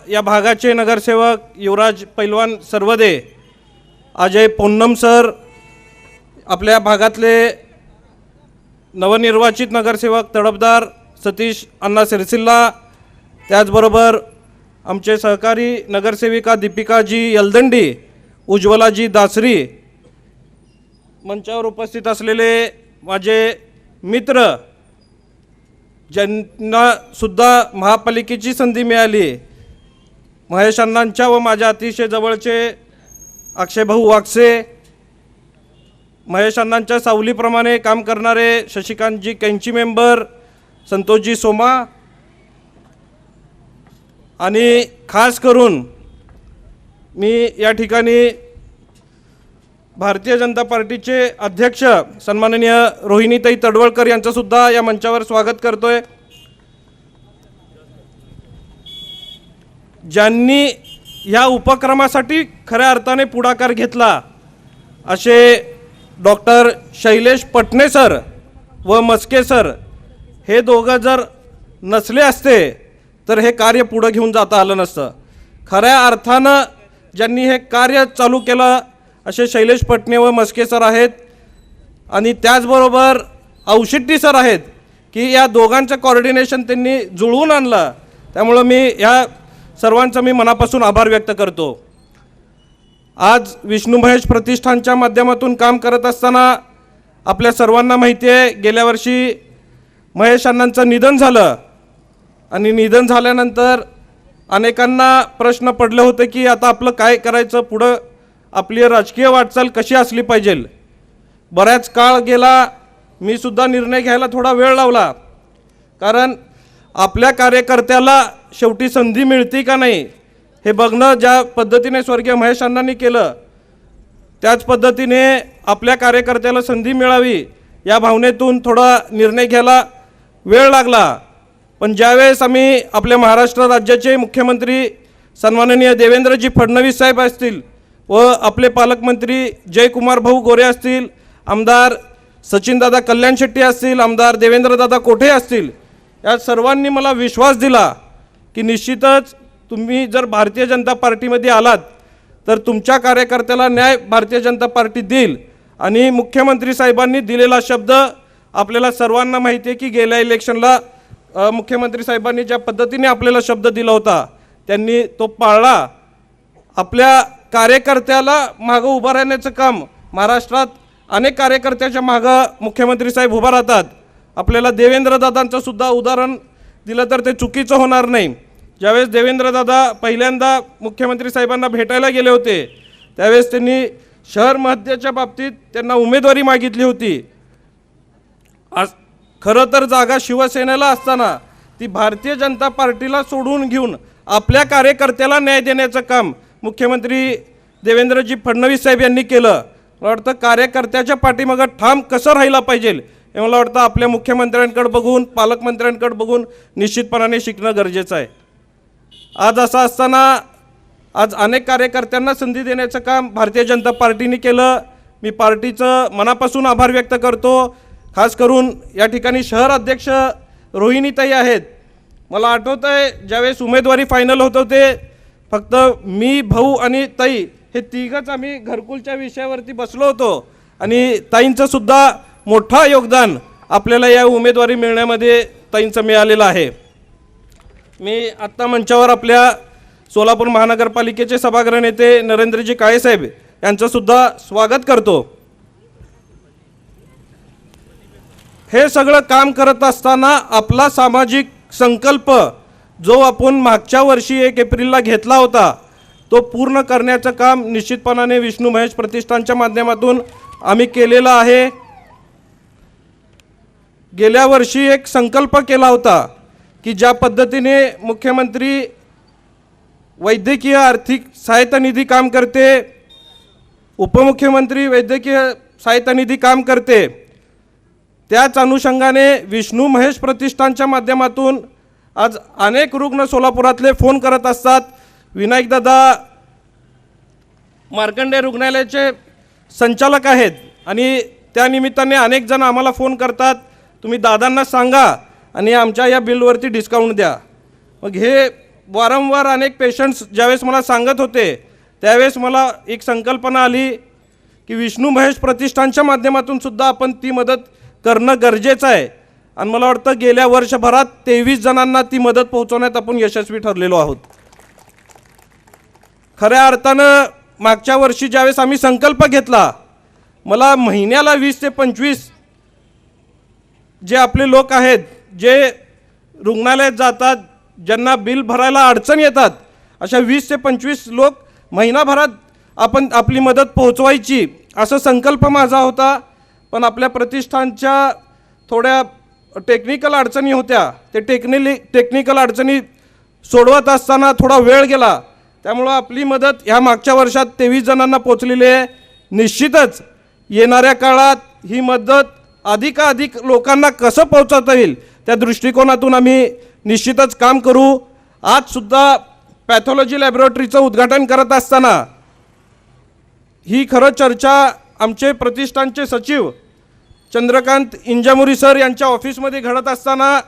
या भागाचे नगरसेवक युवराज पैलवान सर्वदे, अजय पोन्नम सर, आपल्या भागातले नवनिर्वाचित नगरसेवक तडफदार सतीश अण्णा सिरसिल्ला, त्याचबरोबर आमचे सहकारी नगरसेविका दीपिकाजी यलदंडी, उज्ज्वलाजी दासरी, मंचावर उपस्थित असलेले माझे मित्र ज्यांना सुद्धा महापालिकेची संधी मिळाली, महेश अण्णांच्या व माझ्या अतिशय जवळचे अक्षय भाऊ वागसे, महेश अण्णांच्या सावलीप्रमाणे काम करणारे शशिकांतजी कैंची मेंबर, संतोषजी सोमा, आणि खास करून मी या ठिकाणी भारतीय जनता पार्टीचे अध्यक्ष सन्माननीय रोहिणीताई तडवळकर यांचं सुद्धा या मंचावर स्वागत करतोय। ज्यांनी या उपक्रमासाठी खऱ्या अर्थाने पुढाकार घेतला असे डॉक्टर शैलेश पटणे सर व मस्के सर, हे दोघं जर नसले असते तर हे कार्य पुढे घेऊन जाता आलं नसतं। खऱ्या अर्थानं ज्यांनी हे कार्य चालू केलं असे शैलेश पटणे व मस्के सर आहेत, आणि त्याचबरोबर औशिट्टी सर आहेत की या दोघांचं कोऑर्डिनेशन त्यांनी जुळवून आणलं। त्यामुळं मी या सर्वांचा मी मनापासून आभार व्यक्त करतो। आज विष्णू महेश प्रतिष्ठानच्या माध्यमातून काम करत असताना आपल्या सर्वांना माहिती आहे, गेल्या वर्षी महेश अण्णांचं निधन झालं, आणि निधन झाल्यानंतर अनेकांना प्रश्न पडले होते की आता आपलं काय करायचं, पुढं आपली राजकीय वाटचाल कशी असली पाहिजे। बऱ्याच काळ गेला, मी सुद्धा निर्णय घ्यायला थोडा वेळ लावला, कारण आपल्या कार्यकर्त्याला शेवटी संधी मिळते का नाही हे बघणं ज्या पद्धतीने स्वर्गीय महेश अण्णांनी केलं, त्याच पद्धतीने आपल्या कार्यकर्त्याला संधी मिळावी या भावनेतून थोडा निर्णय घ्यायला वेळ लागला। पण ज्यावेळेस आम्ही आपल्या महाराष्ट्र राज्याचे मुख्यमंत्री सन्माननीय देवेंद्रजी फडणवीस साहेब असतील व आपले पालकमंत्री जयकुमार भाऊ गोरे असतील, आमदार सचिनदादा कल्याण शेट्टी असतील, आमदार देवेंद्रदादा कोठे असतील, या सर्वांनी मला विश्वास दिला की निश्चितच तुम्ही जर भारतीय जनता पार्टीमध्ये आलात तर तुमच्या कार्यकर्त्याला न्याय भारतीय जनता पार्टी देईल। आणि मुख्यमंत्री साहेबांनी दिलेला शब्द आपल्याला सर्वांना माहिती आहे की गेल्या इलेक्शनला मुख्यमंत्री साहेबांनी ज्या पद्धतीने आपल्याला शब्द दिला होता त्यांनी तो पाळला। आपल्या कार्यकर्त्याला मागं उभं राहण्याचं काम, महाराष्ट्रात अनेक कार्यकर्त्याच्या मागं मुख्यमंत्री साहेब उभा राहतात। आपल्याला देवेंद्रदादांचं सुद्धा उदाहरण दिलं तर ते चुकीचं होणार नाही। ज्यावेळेस देवेंद्रदादा पहिल्यांदा मुख्यमंत्री साहेबांना भेटायला गेले होते त्यावेळेस त्यांनी शहर मध्यच्या बाबतीत त्यांना उमेदवारी मागितली होती। आज खरं तर जागा शिवसेनेला असताना ती भारतीय जनता पार्टीला सोडून घेऊन आपल्या कार्यकर्त्याला न्याय देण्याचं काम मुख्यमंत्री देवेंद्रजी फडणवीस साहेब यांनी केलं। मला वाटतं कार्यकर्त्याच्या पाठीमागं ठाम कसं राहिला पाहिजे हे मला वाटतं आपल्या मुख्यमंत्र्यांकडे बघून, पालकमंत्र्यांकडे बघून निश्चितपणाने शिकणं गरजेचं आहे। आज असं असताना आज अनेक कार्यकर्त्यांना संधी देण्याचं काम भारतीय जनता पार्टीने केलं। मी पार्टीचं मनापासून आभार व्यक्त करतो। खास करून या ठिकाणी शहर अध्यक्ष रोहिणीताई आहेत। मला आठवतं आहे ज्यावेळेस उमेदवारी फायनल होत होते, फक्त मी, भाऊ आणि ताई हे तिघंच आम्ही घरकुलच्या विषयावरती बसलो होतो, आणि ताईंचं सुद्धा मोठा योगदान आपल्याला या उमेदवारी मिळण्यामध्ये ताईंचं मिळालेलं आहे। मी आत्ता मंचावर आपल्या सोलापूर महानगरपालिकेचे सभागृह नेते नरेंद्रजी काळेसाहेब यांचं सुद्धा स्वागत करतो। हे सगळं काम करत असताना आपला सामाजिक संकल्प जो आपण मागच्या वर्षी 1 एप्रिलला घेतला होता तो पूर्ण करण्याचं काम निश्चितपणाने विष्णू महेश प्रतिष्ठानच्या माध्यमातून आम्ही केलेलं आहे। गेल्या वर्षी एक संकल्प केला होता की ज्या पद्धतीने मुख्यमंत्री वैद्यकीय आर्थिक सहायता निधी काम करते, उपमुख्यमंत्री वैद्यकीय सहायता निधी काम करते, त्याच अनुषंगाने विष्णू महेश प्रतिष्ठानच्या माध्यमातून आज अनेक रुग्ण सोलापुरातले फोन करत असतात। विनायकदादा मार्कंडे रुग्णालयाचे संचालक आहेत आणि त्या निमित्ताने अनेक जण आम्हाला फोन करतात, तुम्ही दादांना सांगा आणि आमच्या या बिलवरती डिस्काउंट द्या. मग हे वारंवार अनेक पेशंट्स ज्यावेळेस मला सांगत होते त्यावेळेस मला एक संकल्पना आली की विष्णू महेश प्रतिष्ठानच्या माध्यमातून सुद्धा आपण ती मदत करणं गरजेचं आहे. आणि मला वाटतं गेल्या वर्षभरात 23 जणांना ती मदत पोहोचवण्यात आपण यशस्वी ठरलेलो आहोत. खऱ्या अर्थानं मागच्या वर्षी ज्यावेळेस आम्ही संकल्प घेतला, मला महिन्याला 20 ते 25 जे आपले लोक आहेत, जे रुग्णालयात जातात, ज्यांना बिल भरायला अडचण येतात, अशा 20 ते 25 लोक महिनाभरात आपण आपली मदत पोहोचवायची असा संकल्प माझा होता. पण आपल्या प्रतिष्ठानच्या थोड्या टेक्निकल अडचणी होत्या. ते टेक्निकल अडचणी सोडवत असताना थोडा वेळ गेला. त्यामुळं आपली मदत ह्या मागच्या वर्षात 23 जणांना पोचलेली आहे. निश्चितच येणाऱ्या काळात ही मदत अधिकाधिक लोकांना कसं पोहोचवता येईल त्या दृष्टिकोनातून आम्ही निश्चितच काम करू. आजसुद्धा पॅथॉलॉजी लॅबोरेटरीचं उद्घाटन करत असताना ही खरं चर्चा आमचे प्रतिष्ठानचे सचिव चंद्रकांत इंजामुरी सर यांच्या ऑफिसमध्ये घडत असताना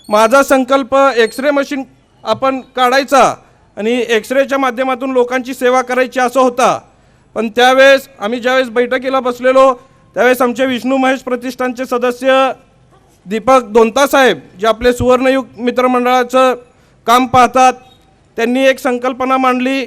माझा संकल्प एक्सरे मशीन आपण काढायचा आणि एक्सरेच्या माध्यमातून लोकांची सेवा करायची असं होता. पण त्यावेळेस आम्ही ज्यावेळेस बैठकीला बसलेलो त्यावेळेस आमचे विष्णू महेश प्रतिष्ठानचे सदस्य दीपक दोंता साहेब, जे आपले सुवर्णयुग मित्रमंडळाचं काम पाहतात, त्यांनी एक संकल्पना मांडली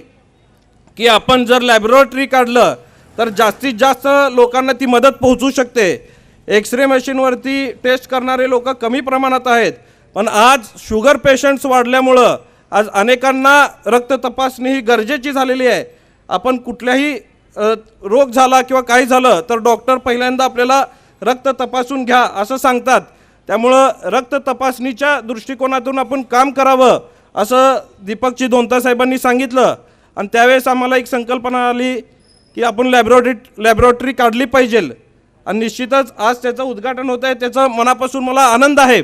की आपण जर लॅबोरेटरी काढलं तर जास्तीत जास्त लोकांना ती मदत पोहोचू शकते. एक्सरे मशीनवरती टेस्ट करणारे लोक कमी प्रमाणात आहेत, पण आज शुगर पेशंट्स वाढल्यामुळं आज अनेकांना रक्त तपासणी ही गरजेची झालेली आहे. आपण कुठल्याही रोग झाला किंवा काही झालं तर डॉक्टर पहिल्यांदा आपल्याला रक्त तपासून घ्या असं सांगतात. त्यामुळं रक्त तपासणीच्या दृष्टिकोनातून आपण काम करावं असं दीपकजी दोंता साहेबांनी सांगितलं. आणि त्यावेळेस आम्हाला एक संकल्पना आली की आपण लॅबोरेटरी काढली पाहिजे. आणि निश्चितच आज त्याचं उद्घाटन होत आहे, त्याचा मनापासून मला आनंद आहे.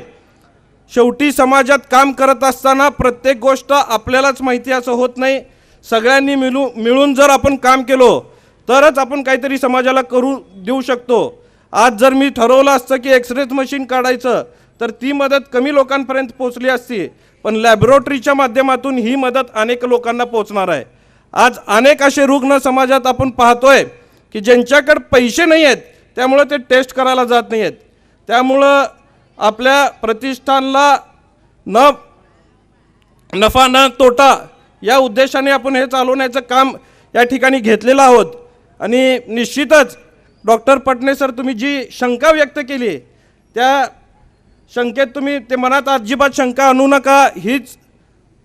शेवटी समाजात काम करत असताना प्रत्येक गोष्ट आपल्यालाच माहिती असं होत नाही. सगळ्यांनी मिळून जर आपण काम केलो तरच आपण काहीतरी समाजाला करू देऊ शकतो. आज जर मी ठरवलं असतं की एक्सरे मशीन काढायचं तर ती मदत कमी लोकांपर्यंत पोचली असती, पण लॅबोरेटरीच्या माध्यमातून ही मदत अनेक लोकांना पोचणार आहे. आज अनेक असे रुग्ण समाजात आपण पाहतोय की ज्यांच्याकडे पैसे नाही आहेत, त्यामुळे ते टेस्ट करायला जात नाही आहेत. त्यामुळं आपल्या प्रतिष्ठानला नफा न तोटा या उद्देशाने आपण हे चालवण्याचं काम या ठिकाणी घेतलेलं आहोत. आणि निश्चितच डॉक्टर पटणे सर, तुम्ही जी शंका व्यक्त केली त्या शंकेत तुम्ही ते मनात अजिबात शंका आणू नका, हीच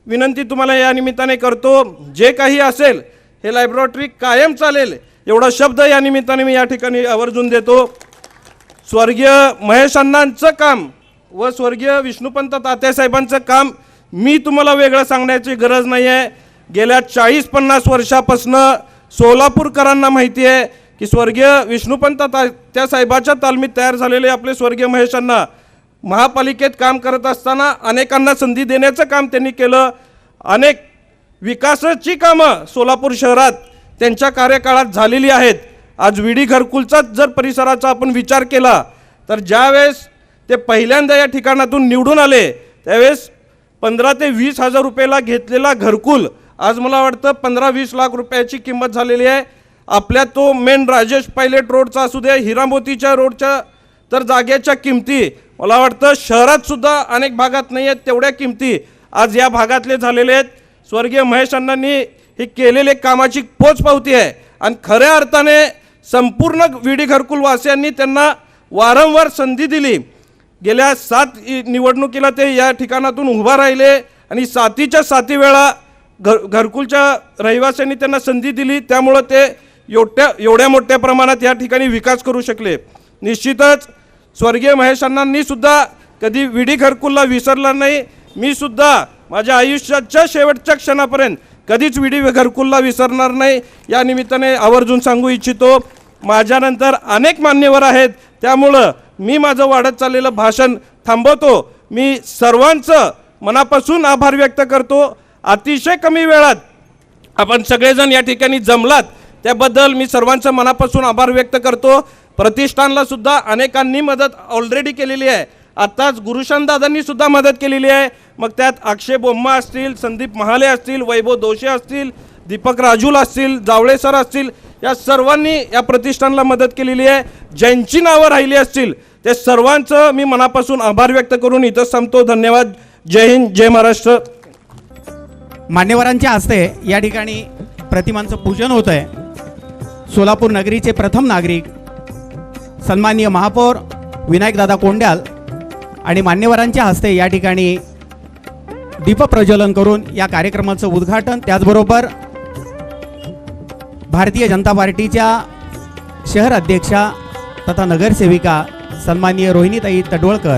विनंती तुम्हाला या निमित्ताने करतो. जे काही असेल हे लॅबोरेटरी कायम चालेल एवढा शब्द या निमित्ताने मी या ठिकाणी आवर्जून देतो. स्वर्गीय महेश अण्णांचं काम व स्वर्गीय विष्णुपंत तात्यासाहेबांचं काम मी तुम्हाला वेगळं सांगण्याची गरज नाही आहे. गेल्या 40-50 वर्षापासून सोलापूरकरांना माहिती आहे की स्वर्गीय विष्णुपंत तात्यासाहेबाच्या तालमीत तयार झालेले आपले स्वर्गीय महेश अण्णा महापालिकेत काम करत असताना अनेकांना संधी देण्याचं काम त्यांनी केलं. अनेक विकासाची कामं सोलापूर शहरात त्यांच्या कार्यकाळात झालेली आहेत. आज विडी घरकुलचाच जर परिसराचा आपण विचार केला तर ज्यावेळेस ते पहिल्यांदा या ठिकाणातून निवडून आले त्यावेळेस 15 ते 20 हजार रुपयाला घेतलेला घरकुल आज मला वाटतं 15-20 लाख रुपयाची किंमत झालेली आहे. आपल्या तो मेन राजेश पायलट रोडचा असू दे, हिरामोतीच्या रोडच्या तर जागेच्या किमती मला वाटतं शहरातसुद्धा अनेक भागात नाही आहेत तेवढ्या किमती आज या भागातले झालेले आहेत. स्वर्गीय महेश अण्णांनी ही केलेले कामाची पोचपावती आहे. आणि खऱ्या अर्थाने संपूर्ण विडी घरकुल वासियांनी त्यांना वारंवार संधी दिली. गेल्या 7 निवडणुकीला ते या ठिकाणातून उभा राहिले आणि 7च्या वेळा घरकुलच्या रहिवाशांनी त्यांना संधी दिली. त्यामुळं ते एवढ्या मोठ्या प्रमाणात या ठिकाणी विकास करू शकले. निश्चितच स्वर्गीय महेश अण्णांनी सुद्धा कधी विडी घरकुलला विसरला नाही. मी सुद्धा माझ्या आयुष्याच्या शेवटच्या क्षणापर्यंत कधीच विडी घरकुलला विसरणार नाही या निमित्ताने आवर्जून सांगू इच्छितो. माझ्यानंतर अनेक मान्यवर आहेत, त्यामुळं मी माझं वाढत चाललेलं भाषण थांबवतो. मी सर्वांचं मनापासून आभार व्यक्त करतो. अतिशय कमी वेळात आपण सगळेजण या ठिकाणी जमलात त्याबद्दल मी सर्वांचं मनापासून आभार व्यक्त करतो. प्रतिष्ठानला सुद्धा अनेकांनी मदत ऑलरेडी केलेली आहे. आत्ताच गुरुशन दादांनी सुद्धा मदत केलेली आहे. मग त्यात अक्षय बोम्मा असतील, संदीप महाले असतील, वैभव दोषे असतील, दीपक राजूल असतील, जावळे सर असतील, या सर्वांनी या प्रतिष्ठानला मदत केलेली आहे. ज्यांची नावं राहिली असतील ते सर्वांचं मी मनापासून आभार व्यक्त करून इथं संपतो. धन्यवाद. जय हिंद, जय महाराष्ट्र. मान्यवरांच्या हस्ते या ठिकाणी प्रतिमांचं पूजन होतं आहे. सोलापूर नगरीचे प्रथम नागरिक सन्माननीय महापौर विनायकदादा कोंड्याल आणि मान्यवरांच्या हस्ते या ठिकाणी दीपप्रज्वलन करून या कार्यक्रमाचं उद्घाटन, त्याचबरोबर भारतीय जनता पार्टीच्या शहर अध्यक्षा तथा नगरसेविका सन्माननीय रोहिणीताई तडवळकर,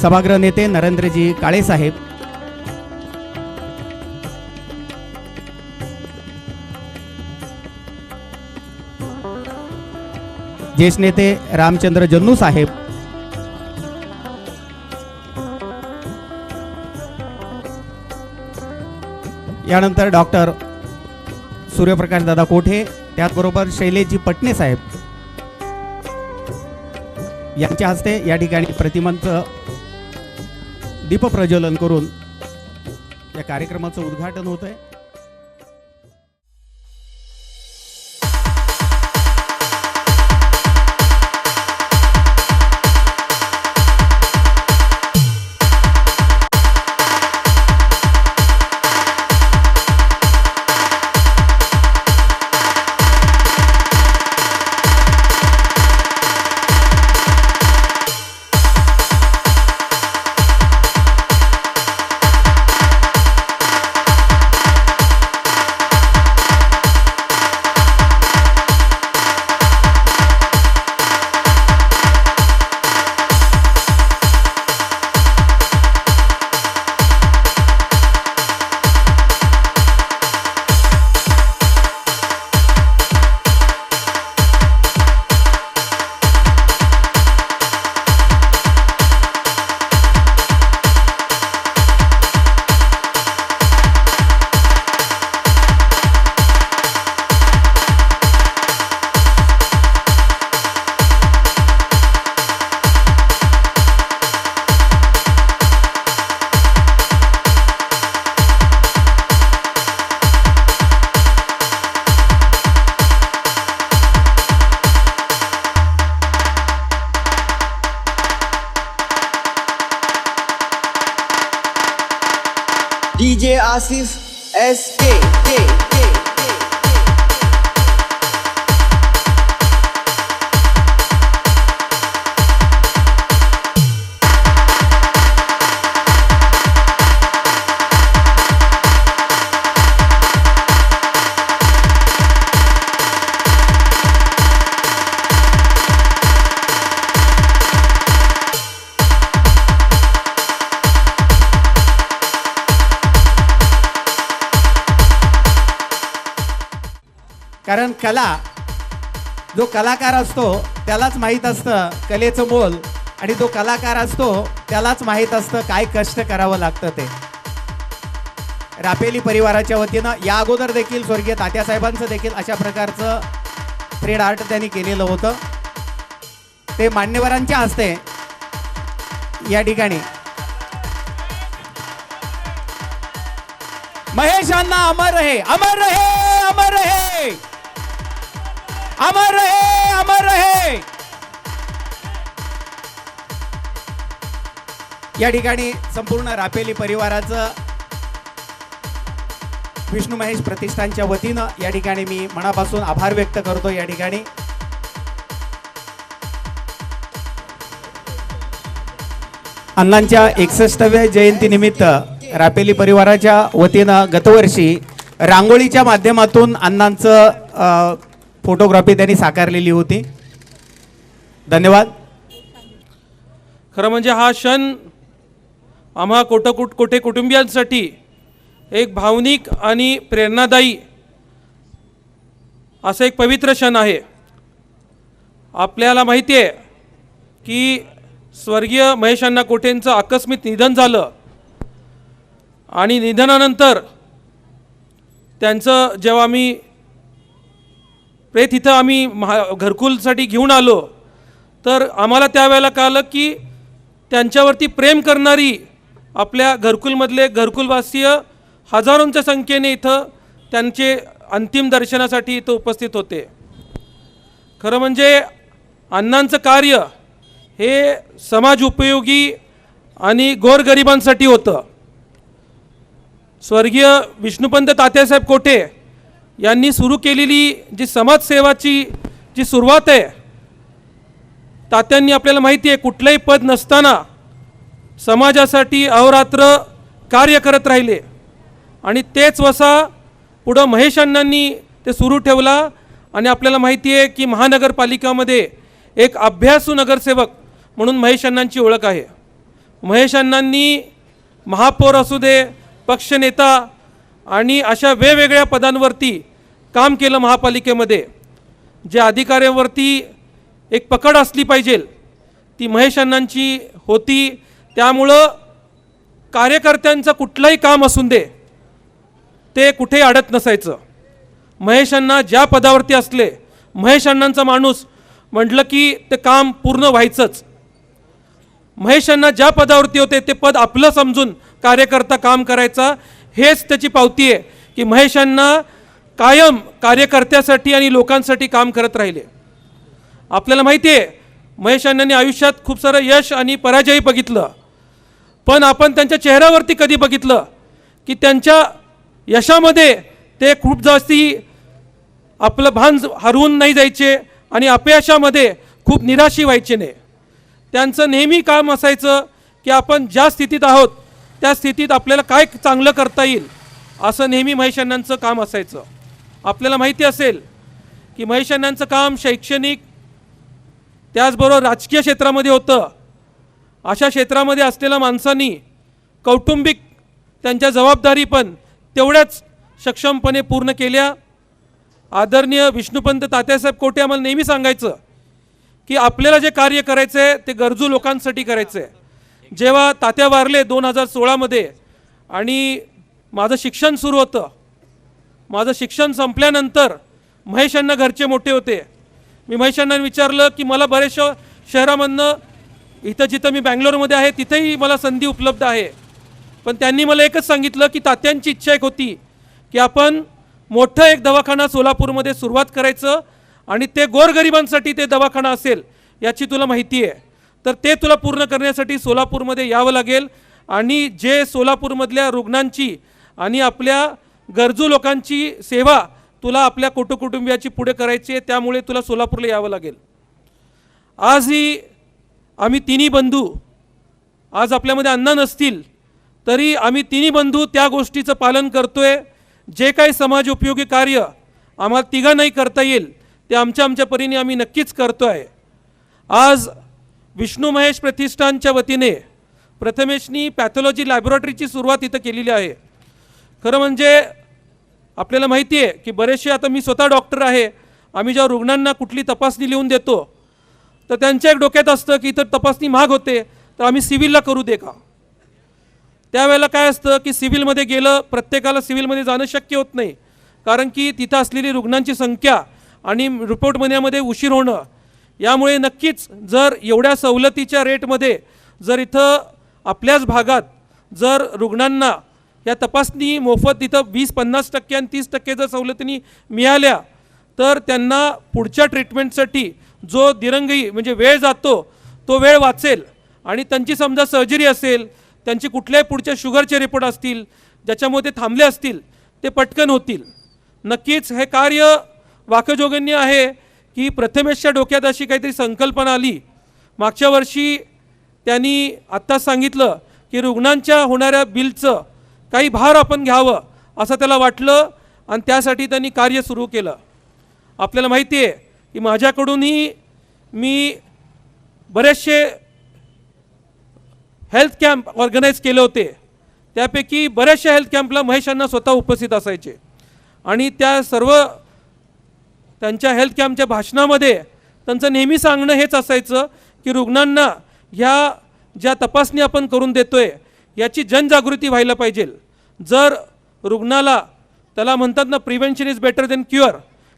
सभागृह नेते नरेंद्रजी काळेसाहेब, ज्येष्ठ नेते रामचंद्र जन्नू साहेब, यानंतर डॉक्टर सूर्यप्रकाश दादा कोठे, त्याचबरोबर शैलेशजी पटणे साहेब यांच्या हस्ते या ठिकाणी प्रतिमांचं दीपप्रज्वलन करून या कार्यक्रमाचं उद्घाटन होत आहे. DJ Asif SK. कारण कला, जो कलाकार असतो त्यालाच माहीत असतं कलेचं मोल, आणि जो कलाकार असतो त्यालाच माहीत असतं काय कष्ट करावं लागतं ते. रापेली परिवाराच्या वतीनं या अगोदर देखील स्वर्गीय तात्यासाहेबांचं देखील अशा प्रकारचं थ्रेड आर्ट त्यांनी केलेलं होतं. ते मान्यवरांच्या हस्ते या ठिकाणी महेश अण्णा अमर रहे, अमर रहे, अमर रहे, अमर रहे, अमर रहे. या ठिकाणी संपूर्ण रापेली परिवाराचं विष्णू महेश प्रतिष्ठानच्या वतीनं या ठिकाणी मी मनापासून आभार व्यक्त करतो. या ठिकाणी अण्णांच्या 61व्या जयंतीनिमित्त रापेली परिवाराच्या वतीनं गतवर्षी रांगोळीच्या माध्यमातून अण्णांचं फोटोग्राफी त्यांनी साकारलेली होती. धन्यवाद. खरं म्हणजे हा क्षण आम्हा कोटे कुटुंबियांसाठी एक भावनिक आणि प्रेरणादायी असा एक पवित्र क्षण आहे. आपल्याला माहिती आहे की स्वर्गीय महेश अण्णा कोठेंचं आकस्मिक निधन झालं आणि निधनानंतर त्यांचं जेव्हा मी प्रेत इथं आम्ही घरकुलसाठी घेऊन आलो, तर आम्हाला त्यावेळेला कळलं की त्यांच्यावरती प्रेम करणारी आपल्या घरकुलमधले घरकुलवासीय हजारोंच्या संख्येने इथं त्यांचे अंतिम दर्शनासाठी इथं उपस्थित होते. खरं म्हणजे अण्णांचं कार्य हे समाज उपयोगी आणि गोरगरिबांसाठी होतं. स्वर्गीय विष्णुपंत तात्यासाहेब कोठे यांनी सुरू केलेली जी समाजसेवाची जी सुरुवात आहे, तात्यांनी आपल्याला माहिती आहे कुठलंही पद नसताना समाजासाठी अहोरात्र कार्य करत राहिले आणि तेच वसा पुढं महेश अण्णांनी ते सुरू ठेवला. आणि आपल्याला माहिती आहे की महानगरपालिकामध्ये एक अभ्यासू नगरसेवक म्हणून महेश अण्णांची ओळख आहे. महेश अण्णांनी महापौर असू दे, पक्षनेता आणि अशा वेगवेगळ्या पदांवरती काम केलं महापालिकेमध्ये. जे अधिकाऱ्यांवरती एक पकड असली पाहिजे ती महेश अण्णांची होती. त्यामुळं कार्यकर्त्यांचं कुठलंही काम असून दे ते कुठेही अडत नसायचं. महेश अण्णा ज्या पदावरती असले, महेश अण्णांचा माणूस म्हटलं की ते काम पूर्ण व्हायचंच. महेश अण्णा ज्या पदावरती होते ते पद आपलं समजून कार्यकर्ता काम करायचा. हेच त्याची पावती आहे की महेश अण्णा कायम कार्यकर्त्यासाठी आणि लोकांसाठी काम करत राहिले. आपल्याला माहिती आहे महेश अण्णांनी आयुष्यात खूप सारं यश आणि पराजय बघितलं, पण आपण त्यांच्या चेहऱ्यावरती कधी बघितलं की त्यांच्या यशामध्ये ते खूप जास्ती आपलं भान हरवून नाही जायचे आणि अपयशामध्ये खूप निराशी व्हायचे नाही. त्यांचं नेहमी काम असायचं की आपण ज्या स्थितीत आहोत त्या स्थितीत आपल्याला काय चांगलं करता येईल असं नेहमी महेश अण्णांचं काम असायचं. आपल्याला माहिती असेल की महेश अण्णांचं काम शैक्षणिक त्याचबरोबर राजकीय क्षेत्रामध्ये होतं. अशा क्षेत्रामध्ये असलेल्या माणसांनी कौटुंबिक त्यांच्या जबाबदारी पण तेवढ्याच सक्षमपणे पूर्ण केल्या. आदरणीय विष्णुपंत तात्यासाहेब कोठे आम्हाला नेहमी सांगायचं की आपल्याला जे कार्य करायचं आहे ते गरजू लोकांसाठी करायचं आहे. जेव्हा तात्या वारले 2016मध्ये आणि माझं शिक्षण सुरू होतं, माझं शिक्षण संपल्यानंतर महेश अण्णा घरचे मोठे होते. मी महेश अण्णांना विचारलं की मला बऱ्याचशा शहरामधनं इथं जिथं मी बँगलोरमध्ये आहे तिथेही मला संधी उपलब्ध आहे, पण त्यांनी मला एकच सांगितलं की तात्यांची इच्छा एक होती की आपण मोठं एक दवाखाना सोलापूरमध्ये सुरुवात करायचं आणि ते गोरगरिबांसाठी ते दवाखाना असेल याची तुला माहिती आहे, तर ते तुला पूर्ण करण्यासाठी सोलापूरमध्ये यावं लागेल आणि जे सोलापूरमधल्या रुग्णांची आणि आपल्या गरजू लोकांची सेवा तुला आपल्या कुटुंबियाची पुढे करायची आहे, त्यामुळे तुला सोलापूरला यावं लागेल. आजही आम्ही तिन्ही बंधू, आज आपल्यामध्ये अण्णा नसतील तरी आम्ही तिन्ही बंधू त्या गोष्टीचं पालन करतोय. जे काही समाज उपयोगी कार्य आम्हाला तिघांनाही करता येईल ते आमच्या परीने आम्ही नक्कीच करतो आहे. आज विष्णू महेश प्रतिष्ठानच्या वतीने प्रथमेशनी पॅथॉलॉजी लॅबोरेटरीची सुरुवात इथं केलेली आहे. खरं म्हणजे आपल्याला माहिती आहे की बरेचसे, आता मी स्वतः डॉक्टर आहे, आम्ही जेव्हा रुग्णांना कुठली तपासणी लिहून देतो तर त्यांच्या एक डोक्यात असतं की इतर तपासणी महाग होते तर आम्ही सिव्हिलला करू दे का. त्यावेळेला काय असतं की सिव्हिलमध्ये गेलं, प्रत्येकाला सिव्हिलमध्ये जाणं शक्य होत नाही, कारण की तिथं असलेली रुग्णांची संख्या आणि रिपोर्ट बनण्यामध्ये उशीर होणं. यामुळे नक्कीच जर एवढ्या सवलतीच्या रेटमध्ये जर इथं आपल्याच भागात जर रुग्णांना या तपासणी मोफत इथं 20-50% आणि 30% जर सवलतीने मिळाल्या तर त्यांना पुढच्या ट्रीटमेंटसाठी जो दिरंगी म्हणजे वेळ जातो तो वेळ वाचेल आणि त्यांची समजा सर्जरी असेल, त्यांची कुठल्याही पुढच्या शुगरचे रिपोर्ट असतील ज्याच्यामध्ये ते थांबले असतील ते पटकन होतील. नक्कीच हे कार्य वाकजोगण्य आहे की प्रथमेशच्या डोक्यात अशी काहीतरी संकल्पना आली. मागच्या वर्षी त्यांनी आत्ताच सांगितलं की रुग्णांच्या होणाऱ्या बिलचं काही भार आपण घ्यावं असं त्याला वाटलं आणि त्यासाठी त्यांनी कार्य सुरू केलं. आपल्याला माहिती आहे की माझ्याकडूनही मी बरेचसे हेल्थ कॅम्प ऑर्गनाईज केले होते, त्यापैकी बऱ्याचशा हेल्थ कॅम्पला महेश अण्णा स्वतः उपस्थित असायचे आणि त्या सर्व त्यांच्या हेल्थ कॅम्पच्या भाषणामध्ये त्यांचं नेहमी सांगणं हेच असायचं की रुग्णांना ह्या ज्या तपासणी आपण करून देतोय याची जनजागृती व्हायला पाहिजे. जर रुग्णाला त्याला म्हणतात ना prevention is better than cure,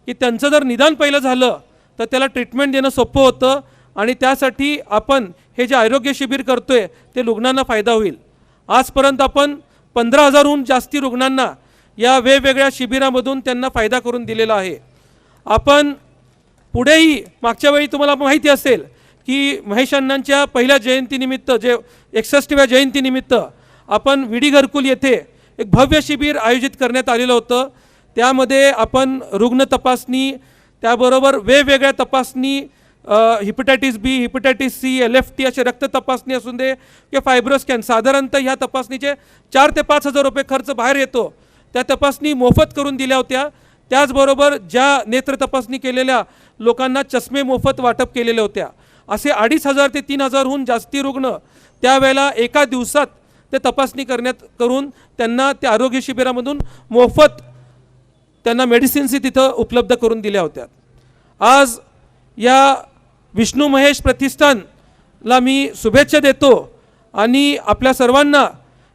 की त्यांचं जर निदान पहिलं झालं तर त्याला ट्रीटमेंट देणं सोपं होतं आणि त्यासाठी आपण हे जे आरोग्य शिबिर करतो आहे ते रुग्णांना फायदा होईल. आजपर्यंत आपण 15,000हून जास्ती रुग्णांना या वेगवेगळ्या शिबिरामधून त्यांना फायदा करून दिलेला आहे. आपण पुढेही मागच्या वेळी तुम्हाला माहिती असेल की महेश अण्णांच्या पहिल्या जयंतीनिमित्त जे 61व्या जयंतीनिमित्त आपण विडी घरकुल येथे एक भव्य शिबिर आयोजित करण्यात आलेलं होतं. त्यामध्ये आपण रुग्ण तपासणी त्याबरोबर वेगवेगळ्या तपासणी हिपॅटायटिस बी, हिपॅटायटिस सी, LFT असे रक्त तपासणी असून दे किंवा फायब्रोस्कॅन, साधारणतः ह्या तपासणीचे 4 ते 5,000 रुपये खर्च बाहेर येतो. त्या तपासणी मोफत करून दिल्या होत्या. त्याचबरोबर ज्या नेत्र तपासणी केलेल्या लोकांना चष्मे मोफत वाटप केलेल्या होत्या. असे 2,500 ते 3,000हून जास्ती रुग्ण त्यावेळेला एका दिवसात ते तपासणी करून त्यांना त्या आरोग्य शिबिरामधून मोफत त्यांना मेडिसिन्सही तिथं उपलब्ध करून दिल्या होत्या. आज या विष्णू महेश प्रतिष्ठानला मी शुभेच्छा देतो आणि आपल्या सर्वांना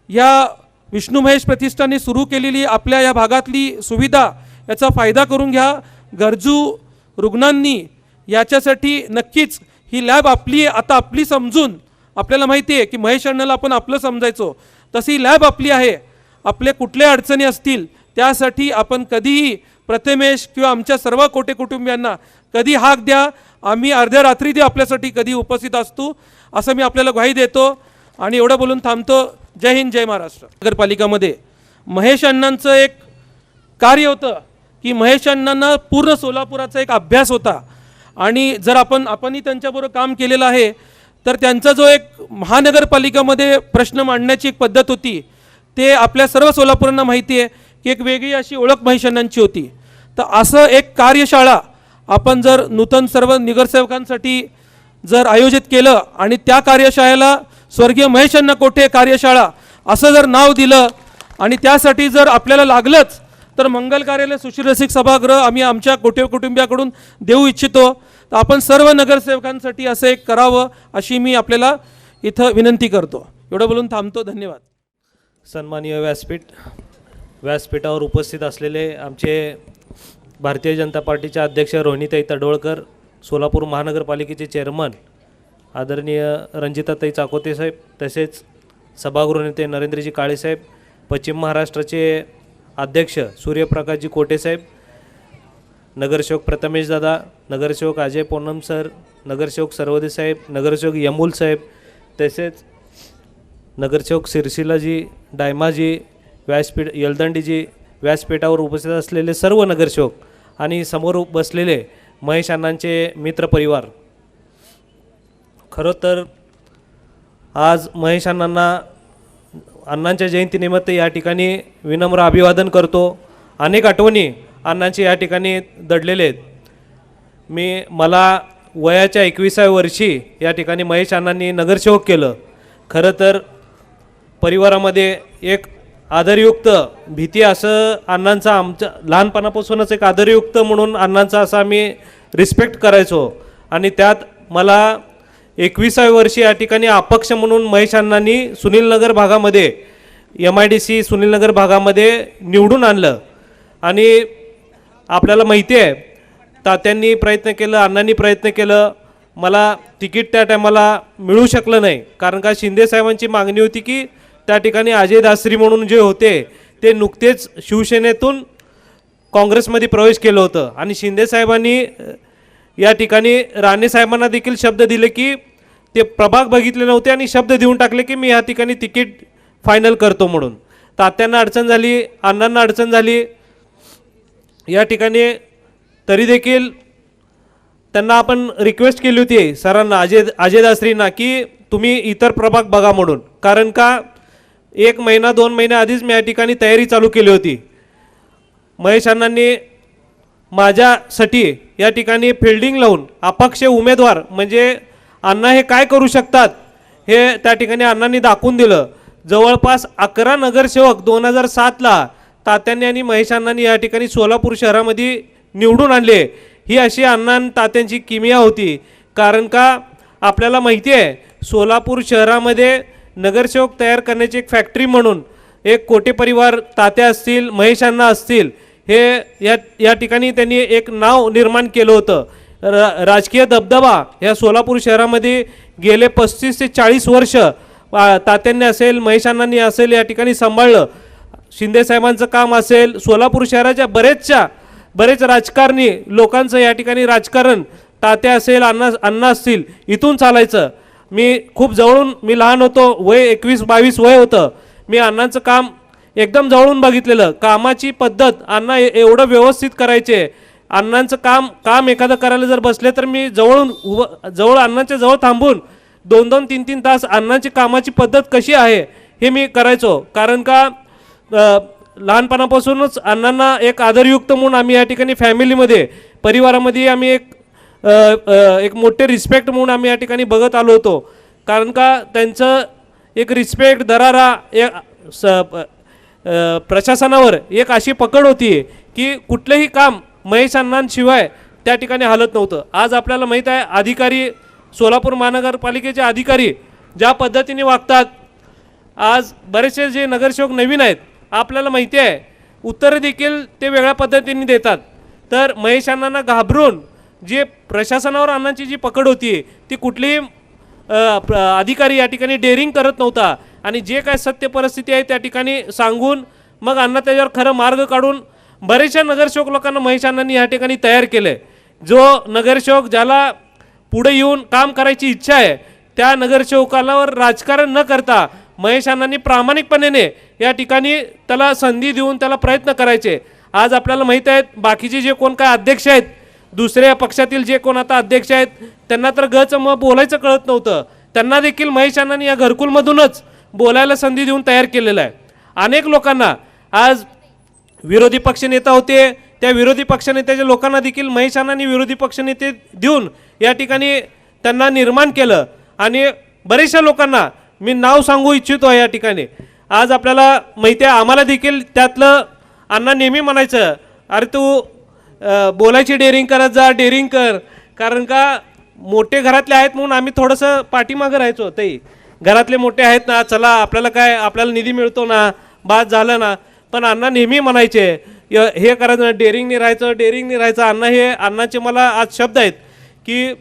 या विष्णू महेश प्रतिष्ठानने सुरू केलेली आपल्या या भागातली सुविधा याचा फायदा करून घ्या. गरजू रुग्णांनी याच्यासाठी नक्कीच ही लॅब आपली समजून, आपल्याला माहिती आहे की महेश अण्णाला आपण आपलं समजायचो, तशी लॅब आपली आहे. आपले कुठल्या अडचणी असतील त्यासाठी आपण कधीही प्रथमेश किंवा आमच्या सर्व कोटे कुटुंबियांना कधी हाक द्या. आम्ही अर्ध्या रात्री ते आपल्यासाठी कधी उपस्थित असतो असं मी आपल्याला ग्वाही देतो आणि एवढं बोलून थांबतो. जय हिंद, जय महाराष्ट्र. नगरपालिकामध्ये महेश अण्णांचं एक कार्य होतं की महेश अण्णांना पूर्ण सोलापुराचा एक अभ्यास होता आणि जर आपणही त्यांच्याबरोबर काम केलेलं आहे तर त्यांचा जो एक महानगरपालिकामध्ये प्रश्न मांडण्याची एक पद्धत होती ते आपल्या सर्व सोलापुरांना माहिती आहे की एक वेगळी अशी ओळख महेश अण्णांची होती. तर असं एक कार्यशाळा आपण जर नूतन सर्व नगरसेवकांसाठी जर आयोजित केलं आणि त्या कार्यशाळेला स्वर्गीय महेश अण्णा कोठे कार्यशाळा असं जर नाव दिलं आणि त्यासाठी जर आपल्याला लागलंच तर मंगल कार्यालय सुशील रसिक सभागृह आम्ही आमच्या कोटे कुटुंबियाकडून देऊ इच्छितो. तर आपण सर्व नगरसेवकांसाठी असं एक करावं अशी मी आपल्याला इथं विनंती करतो. एवढं बोलून थांबतो. धन्यवाद. सन्माननीय व्यासपीठावर उपस्थित असलेले आमचे भारतीय जनता पार्टीचे अध्यक्ष रोहिणीताई तडवळकर, सोलापूर महानगरपालिकेचे चेअरमन आदरणीय रणजिताताई चाकोते साहेब, तसेच सभागृह नेते नरेंद्रजी काळेसाहेब, पश्चिम महाराष्ट्राचे अध्यक्ष सूर्यप्रकाशजी कोटे साहेब, नगरसेवक प्रथमेश दादा, नगरसेवक अजय पोन्नम सर, नगरसेवक सर्वदे साहेब, नगरसेवक यमुल साहेब, तसेच नगरसेवक सिरसिलाजी, डायमाजी, यलदंडीजी, व्यासपीठावर उपस्थित असलेले सर्व नगरसेवक आणि समोर बसलेले महेश अण्णांचे मित्रपरिवार. खरं तर आज महेश अण्णांच्या जयंतीनिमित्त या ठिकाणी विनम्र अभिवादन करतो. अनेक आठवणी अण्णांचे या ठिकाणी दडलेले आहेत. मला वयाच्या 21व्या वर्षी या ठिकाणी महेश अण्णांनी नगरसेवक केलं. खरं तर परिवारामध्ये एक आदरयुक्त भीती असं अण्णांचा आमच्या लहानपणापासूनच एक आदरयुक्त म्हणून अण्णांचा असा आम्ही रिस्पेक्ट करायचो आणि त्यात मला 21व्या वर्षी या ठिकाणी अपक्ष म्हणून महेश अण्णांनी सुनीलनगर भागामध्ये MIDC सुनीलनगर भागामध्ये निवडून आणलं. आणि आपल्याला माहिती आहे तात्यांनी प्रयत्न केलं, अण्णांनी प्रयत्न केलं, मला तिकीट त्या टायमाला मिळू शकलं नाही. कारण का शिंदेसाहेबांची मागणी होती की त्या ठिकाणी अजय दासरी म्हणून जे होते ते नुकतेच शिवसेनेतून काँग्रेसमध्ये प्रवेश केलं होतं आणि शिंदेसाहेबांनी या ठिकाणी राणेसाहेबांना देखील शब्द दिले की ते प्रभाग बघितले नव्हते आणि शब्द देऊन टाकले की मी या ठिकाणी तिकीट फायनल करतो म्हणून. तात्यांना अडचण झाली, अण्णांना अडचण झाली या ठिकाणी. तरी देखील त्यांना आपण रिक्वेस्ट केली होती सरांना, अजय दासरींना, की तुम्ही इतर प्रभाग बघा म्हणून. कारण का 1 महिना 2 महिन्या आधीच मी या ठिकाणी तयारी चालू केली होती. महेश अण्णांनी माझ्यासाठी या ठिकाणी फिल्डिंग लावून अपक्ष उमेदवार म्हणजे अण्णा हे काय करू शकतात हे त्या ठिकाणी अण्णांनी दाखवून दिलं. जवळपास 11 नगरसेवक 2007ला तात्यांनी आणि महेश अण्णांनी या ठिकाणी सोलापूर शहरामध्ये निवडून आणले. ही अशी अण्णा तात्यांची किमिया होती. कारण का आपल्याला माहिती आहे सोलापूर शहरामध्ये नगरसेवक तयार करण्याची एक फॅक्टरी म्हणून एक कोटे परिवार, तात्या असतील, महेश अण्णा असतील, हे या ठिकाणी त्यांनी एक नाव निर्माण केलं होतं. राजकीय दबदबा या सोलापूर शहरामध्ये गेले 35 ते 40 वर्ष तात्यांनी असेल, महेश अण्णांनी असेल या ठिकाणी सांभाळलं. शिंदेसाहेबांचं काम असेल, सोलापूर शहराच्या बरेच राजकारणी लोकांचं या ठिकाणी राजकारण, तात्या असेल, अण्णा असतील, इथून चालायचं. मी खूप जवळून, मी लहान होतो, वय 21-22 वय होतं, मी अण्णांचं काम एकदम जवळून बघितलेलं. कामाची पद्धत अण्णा एवढं व्यवस्थित करायचे. अण्णांचं काम एखादं करायला जर बसले तर मी जवळ अण्णांच्या जवळ थांबून 2-2, 3-3 तास अण्णांची कामाची पद्धत कशी आहे हे मी करायचो. कारण का लहानपणापासूनच अण्णांना एक आदरयुक्त म्हणून आम्ही या ठिकाणी फॅमिलीमध्ये, परिवारामध्ये आम्ही एक मोठे रिस्पेक्ट म्हणून आम्ही या ठिकाणी बघत आलो होतो. कारण का त्यांचं एक रिस्पेक्ट, दरारा, प्रशासनावर एक अशी पकड होती की कुठलंही काम महेश अण्णांशिवाय त्या ठिकाणी हालत नव्हतं. आज आपल्याला माहीत आहे, अधिकारी, सोलापूर महानगरपालिकेचे अधिकारी ज्या पद्धतीने वागतात. आज बरेचसे जे नगरसेवक नवीन आहेत, आपल्याला माहिती आहे, उत्तरं देखील ते वेगळ्या पद्धतीने देतात. तर महेश अण्णांना घाबरून जे प्रशासनावर अण्णांची जी पकड होती ती कुठलीही अधिकारी या ठिकाणी डेअरिंग करत नव्हता. आणि जे काय सत्य परिस्थिती आहे त्या ठिकाणी सांगून मग अण्णा त्याच्यावर खरं मार्ग काढून बरेचशा नगरसेवक लोकांना महेश अण्णांनी या ठिकाणी तयार केले. जो नगरसेवक ज्याला पुढे येऊन काम करायची इच्छा आहे त्या नगरसेवकावर राजकारण न करता महेश अण्णांनी प्रामाणिकपणे या ठिकाणी त्याला संधी देऊन त्याला प्रयत्न करायचे. आज आपल्याला माहीत आहे, बाकीचे जे कोण काय अध्यक्ष आहेत, दुसऱ्या पक्षातील जे कोण आता अध्यक्ष आहेत, त्यांना तर गचं मग बोलायचं कळत नव्हतं. त्यांना देखील महेश अण्णांनी या घरकुलमधूनच बोलायला संधी देऊन तयार केलेलं आहे. अनेक लोकांना आज विरोधी पक्षनेता होते, त्या विरोधी पक्षनेत्याच्या लोकांना देखील महेश अण्णांनी विरोधी पक्षनेते देऊन या ठिकाणी त्यांना निर्माण केलं. आणि बरेचशा लोकांना मी नाव सांगू इच्छितो या ठिकाणी. आज आपल्याला माहिती आहे, आम्हाला देखील त्यातलं अण्णा नेहमी म्हणायचं, अरे तू बोलायची डेअरिंग करत जा, डेअरिंग कर. कारण का मोठे घरातले आहेत म्हणून आम्ही थोडंसं पाठीमागं राहायचो. ते घरातले मोठे आहेत ना, चला आपल्याला काय, आपल्याला निधी मिळतो ना, बाद झालं ना. पण अण्णा नेहमी म्हणायचे हे करायचं, डेअरिंगने राहायचं. अण्णाचे मला आज शब्द आहेत की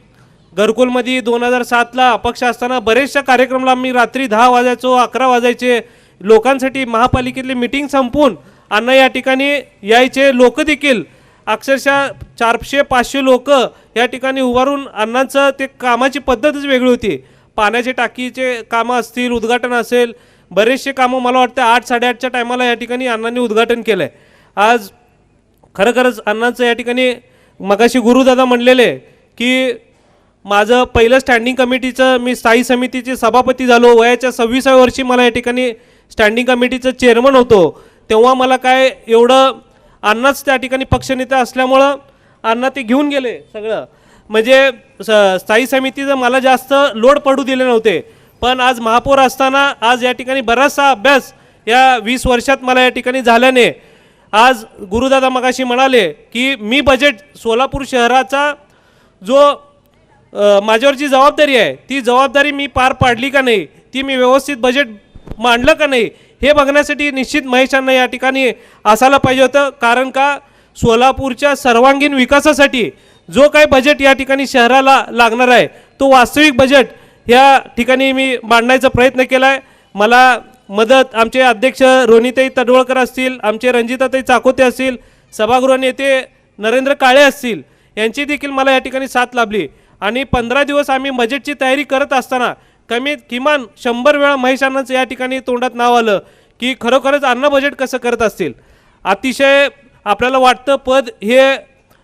घरकुलमध्ये 2007ला अपक्ष असताना बरेचशा कार्यक्रमाला आम्ही रात्री 10 वाजायचो, 11 वाजायचे. लोकांसाठी महापालिकेतली मीटिंग संपवून अण्णा या ठिकाणी यायचे. लोक देखील अक्षरशः 400-500 लोक या ठिकाणी उभारून, अण्णांचं ते कामाची पद्धतच वेगळी होती. पाण्याचे टाकीचे कामं असतील, उद्घाटन असेल, बरेचसे कामं मला वाटतं 8-8:30च्या टायमाला या ठिकाणी अण्णांनी उद्घाटन केलं आहे. आज खरंच अण्णांचं या ठिकाणी मगाशी गुरुदादा म्हणलेले की माझं पहिलं स्टँडिंग कमिटीचं, मी स्थायी समितीचे सभापती झालो वयाच्या 26व्या वर्षी. मला या ठिकाणी स्टँडिंग कमिटीचं चेअरमन होतो. तेव्हा मला काय एवढं, अण्णाच त्या ठिकाणी पक्षनेता असल्यामुळं अण्णा ते घेऊन गेले सगळं. म्हणजे स्थायी समितीचं मला जास्त लोड पडू दिले नव्हते. पण आज महापौर असताना आज या ठिकाणी बराचसा अभ्यास या 20 वर्षात मला या ठिकाणी झाल्याने आज गुरुदादा मगाशी म्हणाले की मी बजेट, सोलापूर शहराचा जो माझ्यावरची जबाबदारी आहे ती जबाबदारी मी पार पाडली का नाही, ती मी व्यवस्थित बजेट मांडलं का नाही, हे बघण्यासाठी निश्चित महेश अण्णा या ठिकाणी असायला पाहिजे होतं. कारण का सोलापूरच्या सर्वांगीण विकासासाठी जो काही बजेट या ठिकाणी शहराला लागणार आहे तो वास्तविक बजेट या ठिकाणी मी मांडण्याचा प्रयत्न केला आहे. मला मदत आमचे अध्यक्ष रोनिताई तडवळकर असतील, आमचे रणजिताताई चाकोते असतील, सभागृह नेते नरेंद्र काळे असतील, यांची देखील मला या ठिकाणी साथ लाभली. आणि 15 दिवस आम्ही बजेटची तयारी करत असताना किमान 100 वेळा महेश अण्णांचं या ठिकाणी तोंडात नाव आलं की खरोखरच अण्णा बजेट कसं करत असतील. अतिशय आपल्याला वाटतं पद हे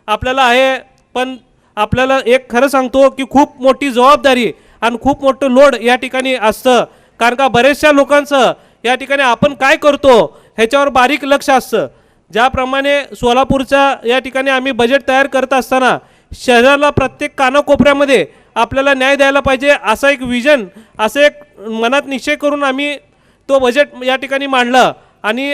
आपल्याला आहे, पण आपल्याला एक खरं सांगतो की खूप मोठी जबाबदारी आणि खूप मोठं लोड या ठिकाणी असतं. कारण का बरेचशा लोकांचं या ठिकाणी आपण काय करतो ह्याच्यावर बारीक लक्ष असतं. ज्याप्रमाणे सोलापूरच्या या ठिकाणी आम्ही बजेट तयार करत असताना शहराला प्रत्येक कानाकोपऱ्यामध्ये आपल्याला न्याय द्यायला पाहिजे असा एक विजन, असं एक मनात निश्चय करून आम्ही तो बजेट या ठिकाणी मांडला. आणि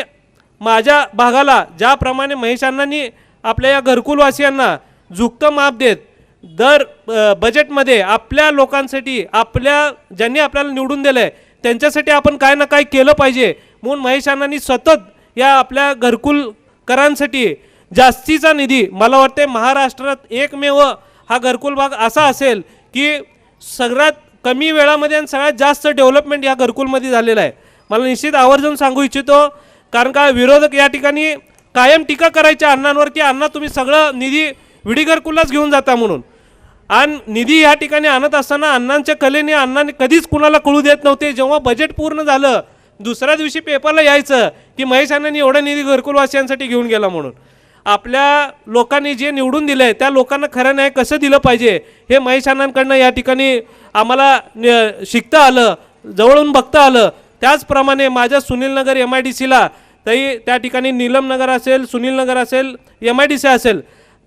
माझ्या भागाला ज्याप्रमाणे महेश अण्णांनी आपल्या या घरकुलवासियांना झुकतं माप देत दर बजेटमध्ये आपल्या लोकांसाठी, ज्यांनी आपल्याला निवडून दिलं आहे त्यांच्यासाठी आपण काय ना काय केलं पाहिजे म्हणून महेश अण्णांनी सतत या आपल्या घरकुलकरांसाठी जास्तीचा निधी मला वाटते महाराष्ट्रात एकमेव हा घरकुल भाग असा असेल की सगळ्यात कमी वेळामध्ये आणि सगळ्यात जास्त डेव्हलपमेंट या घरकुलमध्ये झालेलं आहे. मला निश्चित आवर्जून सांगू इच्छितो, कारण का विरोधक या ठिकाणी कायम टीका करायच्या अण्णांवर की अण्णा तुम्ही सगळं निधी विडी घरकुलाच घेऊन जाता म्हणून. आणि निधी या ठिकाणी आणत असताना अण्णांच्या कलेने अण्णांनी कधीच कुणाला कळू देत नव्हते. जेव्हा बजेट पूर्ण झालं दुसऱ्या दिवशी पेपरला यायचं की महेश अण्णांनी एवढा निधी घरकुलवासियांसाठी घेऊन गेला म्हणून. आपल्या लोकांनी जे निवडून दिलं आहे त्या लोकांना खरं नाही कसं दिलं पाहिजे हे महेश अण्णांकडनं या ठिकाणी आम्हाला शिकता आलं, जवळून बघता आलं. त्याचप्रमाणे माझ्या सुनीलनगर MIDCला तरी त्या ठिकाणी नीलमनगर असेल, सुनीलनगर असेल, MIDC असेल,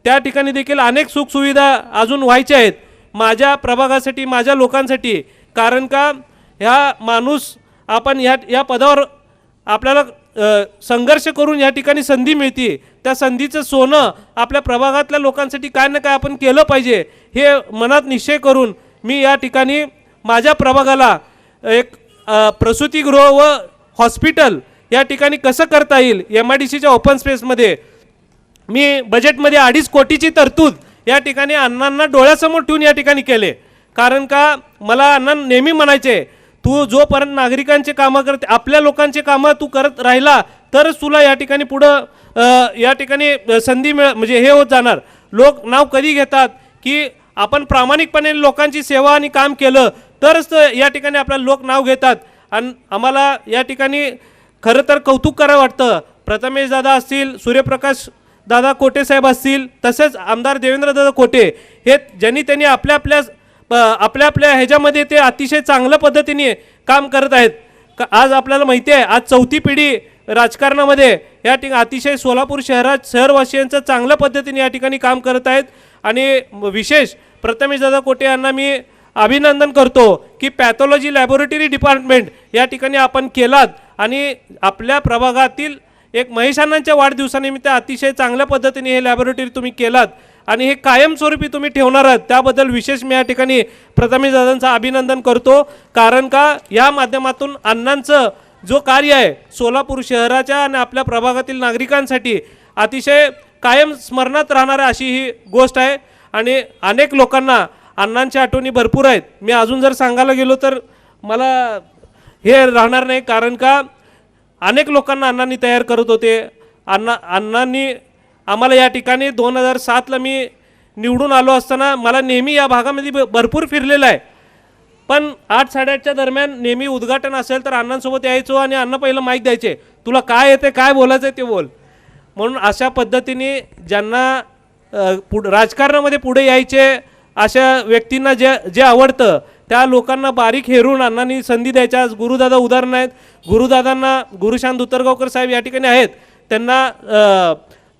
त्या ठिकाणी देखील अनेक सुखसुविधा अजून व्हायच्या आहेत माझ्या प्रभागासाठी, माझ्या लोकांसाठी. कारण का ह्या माणूस आपण या पदावर आपल्याला संघर्ष करून या ठिकाणी संधी मिळते. त्या संधीचं सोनं आपल्या प्रभागातल्या लोकांसाठी काय ना काय आपण केलं पाहिजे हे मनात निश्चय करून मी या ठिकाणी माझ्या प्रभागाला एक प्रसूतिगृह व हॉस्पिटल या ठिकाणी कसं करता येईल MIDCच्या ओपन स्पेसमध्ये मी बजेटमध्ये 2.5 कोटीची तरतूद या ठिकाणी अण्णांना डोळ्यासमोर ठेवून या ठिकाणी केले. कारण का मला अण्णा नेहमी म्हणायचे तू जोपर्यंत नागरिकांचे कामं करते, आपल्या लोकांचे कामं तू करत राहिला तरच तुला या ठिकाणी पुढं या ठिकाणी संधी म्हणजे हे होत जाणार. लोक नाव कधी घेतात की आपण प्रामाणिकपणे लोकांची सेवा आणि काम केलं तरच या ठिकाणी आपल्याला लोक नाव घेतात. आणि आम्हाला या ठिकाणी खरं तर कौतुक करावं वाटतं. प्रथमेश दादा असतील, सूर्यप्रकाश दादा कोटे साहेब असतील, तसेच आमदार देवेंद्र दादा कोटे हे ज्यांनी त्यांनी आपल्या आपल्या ह्याच्यामध्ये ते अतिशय चांगल्या पद्धतीने काम करत आहेत. आज आपल्याला माहिती आहे आज 4थी पिढी राजकारणामध्ये या ठिकाणी अतिशय सोलापूर शहरवासियांचं चांगल्या पद्धतीने या ठिकाणी काम करत आहेत. आणि विशेष प्रथमेश दादा कोटे यांना मी अभिनंदन करतो की पॅथॉलॉजी लॅबोरेटरी डिपार्टमेंट या ठिकाणी आपण केलात आणि आपल्या प्रभागातील एक महेश अण्णांच्या वाढदिवसानिमित्त अतिशय चांगल्या पद्धतीने हे लॅबोरेटरी तुम्ही केलात आणि हे कायमस्वरूपी तुम्ही ठेवणार आहात. त्याबद्दल विशेष मी या ठिकाणी प्रथमेश दादांचं अभिनंदन करतो. कारण का या माध्यमातून अण्णांचं जो कार्य आहे सोलापूर शहराच्या आणि आपल्या प्रभागातील नागरिकांसाठी अतिशय कायम स्मरणात राहणारी अशी ही गोष्ट आहे. आणि अनेक लोकांना अण्णांच्या आठवणी भरपूर आहेत. मी अजून जर सांगायला गेलो तर मला हे राहणार नाही. कारण का अनेक लोकांना अण्णांनी तयार करत होते. अण्णांनी आम्हाला या ठिकाणी 2007ला मी निवडून आलो असताना मला नेहमी या भागामध्ये भरपूर फिरलेलं आहे. पण 8-8:30च्या दरम्यान नेहमी उद्घाटन असेल तर अण्णांसोबत यायचो आणि अण्णा पहिलं माईक द्यायचे, तुला काय येते काय बोलायचं आहे ते बोल. म्हणून अशा पद्धतीने ज्यांना राजकारणामध्ये पुढे यायचे अशा व्यक्तींना जे आवडतं त्या लोकांना बारीक हेरून अण्णांनी संधी द्यायच्या. आज गुरुदादा उदाहरण आहेत. गुरुदादांना गुरुशांत उतरगावकर साहेब या ठिकाणी आहेत. त्यांना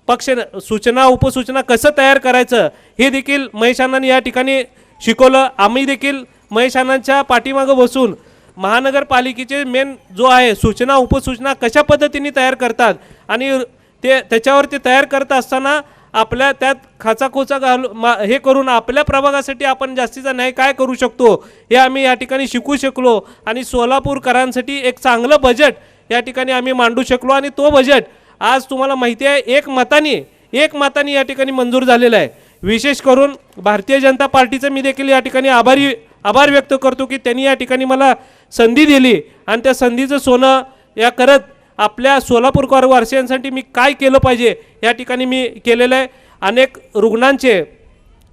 पक्ष सूचना उपसूचना कसं तयार करायचं हे देखील महेश अण्णांनी या ठिकाणी शिकवलं. आम्ही देखील महेश अण्णांच्या पाठीमागं बसून महानगरपालिकेचे मेन जो आहे सूचना उपसूचना कशा पद्धतीने तयार करतात आणि त्याच्यावर ते तयार करत असताना आपल्या त्यात खाचाखोचा हे करून आपल्या प्रभागासाठी आपण जास्तीचा न्याय काय करू शकतो हे आम्ही या ठिकाणी शिकू शकलो. आणि सोलापूरकरांसाठी एक चांगलं बजेट या ठिकाणी आम्ही मांडू शकलो. आणि तो बजेट आज तुम्हाला माहिती आहे एक मताने या ठिकाणी मंजूर झालेला आहे. विशेष करून भारतीय जनता पार्टीचं मी देखील या ठिकाणी आभार व्यक्त करतो की त्यांनी या ठिकाणी मला संधी दिली आणि त्या संधीचं सोनं या करत आपल्या सोलापूरकर वारसियांसाठी मी काय केलं पाहिजे या ठिकाणी मी केलेलं आहे. अनेक रुग्णांचे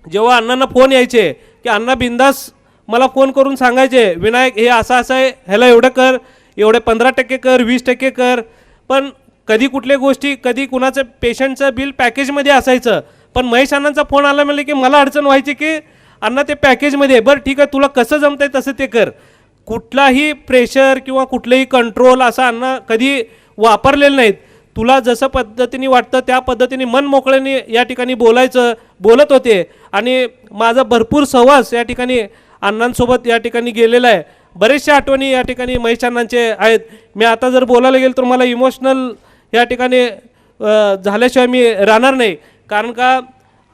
जेव्हा अण्णांना फोन यायचे की अण्णा बिंदास मला फोन करून सांगायचे विनायक हे असं आहे, ह्याला एवढं कर, एवढे 15% कर, 20% कर. पण कधी कुठल्या गोष्टी कधी कुणाचं पेशंटचं बिल पॅकेजमध्ये असायचं. पण महेश अण्णांचा फोन आला म्हणजे की मला अडचण व्हायची की अण्णा ते पॅकेजमध्ये बरं ठीक आहे तुला कसं जमतंय तसं ते कर. कुठलाही प्रेशर किंवा कुठलंही कंट्रोल असा अण्णा कधी वापरलेलं नाहीत. तुला जसं पद्धतीने वाटतं त्या पद्धतीने मन मोकळ्याने या ठिकाणी बोलत होते. आणि माझा भरपूर सहवास या ठिकाणी अण्णांसोबत या ठिकाणी गेलेला आहे. बरेचशा आठवणी या ठिकाणी महेश अण्णांचे आहेत. मी आता जर बोलायला गेलो तर मला इमोशनल या ठिकाणी झाल्याशिवाय मी राहणार नाही. कारण का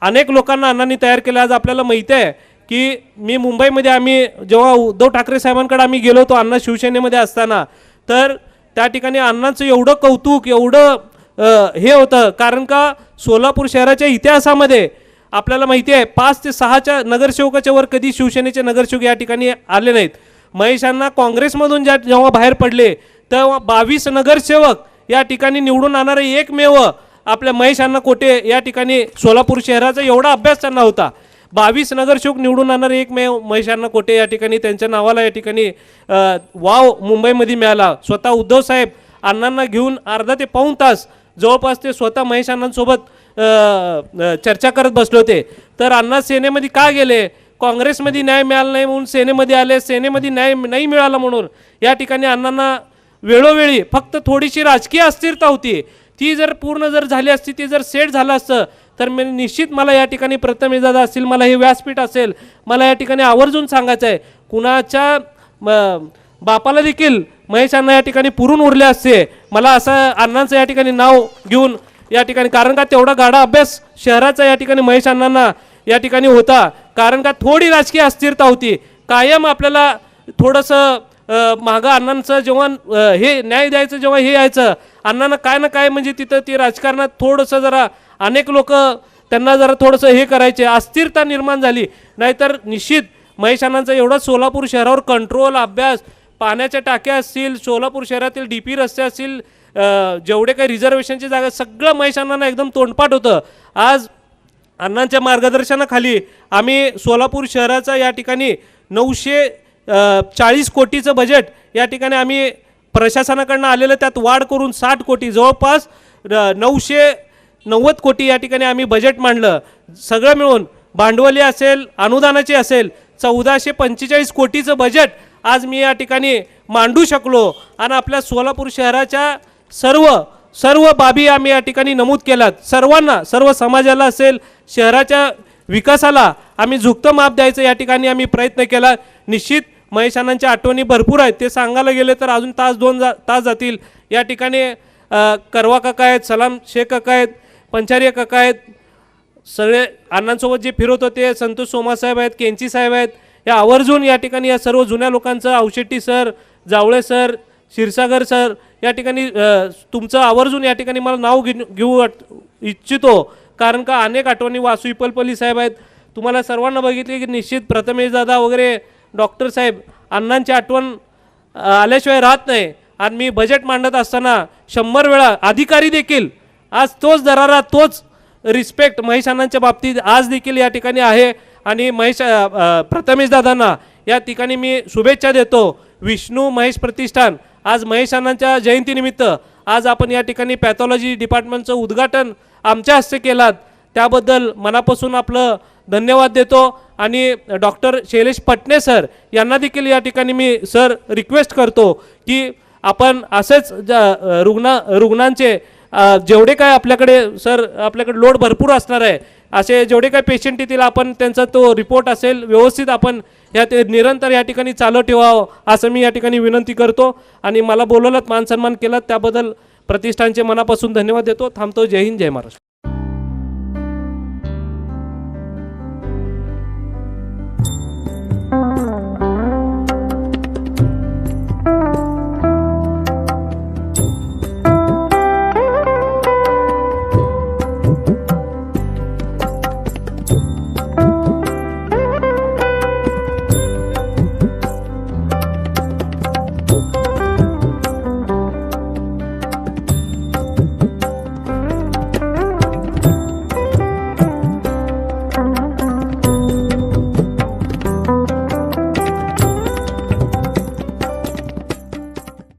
अनेक लोकांना अण्णांनी तयार केलं. आज आपल्याला माहिती आहे की मी मुंबईमध्ये आम्ही जेव्हा उद्धव ठाकरे साहेबांकडे आम्ही गेलो होतो अण्णा शिवसेनेमध्ये असताना तर त्या ठिकाणी अण्णांचं एवढं कौतुक एवढं हे होतं, कारण का सोलापूर शहराच्या इतिहासामध्ये आपल्याला माहिती आहे 5 ते 6च्या नगरसेवकाच्या वर कधी शिवसेनेचे नगरसेवक या ठिकाणी आले नाहीत. महेशांना काँग्रेसमधून जेव्हा बाहेर पडले तेव्हा 22 नगरसेवक या ठिकाणी निवडून आणणारे एकमेव आपल्या महेशांना कोटे या ठिकाणी सोलापूर शहराचा एवढा अभ्यास त्यांना होता. 22 नगरसेवक निवडून आणणारे एकमेव महेशांना कोटे या ठिकाणी त्यांच्या नावाला या ठिकाणी वाव मुंबईमध्ये मिळाला. स्वतः उद्धव साहेब अण्णांना घेऊन अर्धा ते पाऊण तास जवळपास ते स्वतः महेश अण्णांसोबत चर्चा करत बसले होते. तर अण्णा सेनेमध्ये का गेले? काँग्रेसमध्ये न्याय मिळाला नाही म्हणून सेनेमध्ये आले, सेनेमध्ये न्याय नाही मिळाला म्हणून या ठिकाणी अण्णांना वेळोवेळी फक्त थोडीशी राजकीय अस्थिरता होती, ती जर पूर्ण जर झाली असती, ती जर सेट झालं असतं तर मी निश्चित मला या ठिकाणी प्रथमेश दादा असतील, मला हे व्यासपीठ असेल, मला या ठिकाणी आवर्जून सांगायचं आहे कुणाच्या बापाला देखील महेश अण्णा या ठिकाणी पुरून उरले असते. मला असं अण्णांचं या ठिकाणी नाव घेऊन या ठिकाणी, कारण का तेवढा गाढा अभ्यास शहराचा या ठिकाणी महेश अण्णांना या ठिकाणी होता. कारण का थोडी राजकीय अस्थिरता होती, कायम आपल्याला थोडंसं मागं अण्णांचं जेव्हा हे न्याय द्यायचं, जेव्हा हे यायचं अण्णांना काय ना काय म्हणजे तिथं ती राजकारणात थोडंसं जरा अनेक लोक त्यांना जरा थोडंसं हे करायचे, अस्थिरता निर्माण झाली. नाहीतर निश्चित महेश अण्णांचा एवढा सोलापूर शहरावर कंट्रोल, अभ्यास, पाण्याच्या टाक्या असतील, सोलापूर शहरातील DP रस्ते असतील, जेवढे काही रिझर्वेशनची जागा, सगळं महेश अण्णांना एकदम तोंडपाठ होतं. आज अण्णांच्या मार्गदर्शनाखाली आम्ही सोलापूर शहराचा या ठिकाणी 940 कोटीचं बजेट या ठिकाणी आम्ही प्रशासनाकडनं आलेलं, त्यात वाढ करून 60 कोटी, जवळपास 990 कोटी या ठिकाणी आम्ही बजेट मांडलं. सगळं मिळून भांडवली असेल, अनुदानाचे असेल, 1445 कोटीचं बजेट आज मी या ठिकाणी मांडू शकलो. आणि आपल्या सोलापूर शहराच्या सर्व बाबी आम्ही या ठिकाणी नमूद केल्यात. सर्वांना, सर्व समाजाला असेल, शहराच्या विकासाला आम्ही झुकतं माप द्यायचं या ठिकाणी आम्ही प्रयत्न केला. निश्चित महेश अण्णांच्या आठवणी भरपूर आहेत, ते सांगायला गेले तर अजून दोन तास जातील. या ठिकाणी करवा काका आहेत, सलाम शेख काका आहेत, पंचारिया काका आहेत, सगळे अण्णांसोबत जे फिरत होते, संतोष सोमासाहेब आहेत, केंची साहेब आहेत, या आवर्जून या ठिकाणी या सर्व जुन्या लोकांचं, Aushetti sir, Jawale sir, Kshirsagar sir, या ठिकाणी तुमचं आवर्जून या ठिकाणी मला नाव घेऊ इच्छितो. कारण का अनेक आठवणी, वासू इपलपल्ली साहेब आहेत, तुम्हाला सर्वांना बघितले की निश्चित प्रथमेश दादा वगैरे डॉक्टर साहेब, अण्णांची आठवण आल्याशिवाय राहत नाही. आणि मी बजेट मांडत असताना 100 वेळा अधिकारी देखील आज तोच दरारा, तोच रिस्पेक्ट महेश अण्णांच्या बाबतीत आज देखील या ठिकाणी आहे. आणि प्रथमेश दादांना या ठिकाणी मी शुभेच्छा देतो. विष्णू महेश प्रतिष्ठान आज महेश अण्णांच्या जयंतीनिमित्त आज आपण या ठिकाणी पॅथॉलॉजी डिपार्टमेंटचं उद्घाटन आमच्या हस्ते केलात, त्याबद्दल मनापासून आपलं धन्यवाद देतो. आणि डॉक्टर शैलेश पटणे सर यांना देखील या ठिकाणी मी सर रिक्वेस्ट करतो की आपण असेच रुग्णांचे जेवढे काय आपल्याकडे सर, आपल्याकडे लोड भरपूर असणार आहे, असे जेवढे काही पेशंट येतील आपण त्यांचा तो रिपोर्ट असेल व्यवस्थित आपण निरंतर या ठिकाणी चालू ठेवावं असं मी या ठिकाणी विनंती करतो. आणि मला बोलवलं, मान सन्मान केला त्याबद्दल प्रतिष्ठानचे मनापासून धन्यवाद देतो. थांबतो. जय हिंद, जय महाराष्ट्र.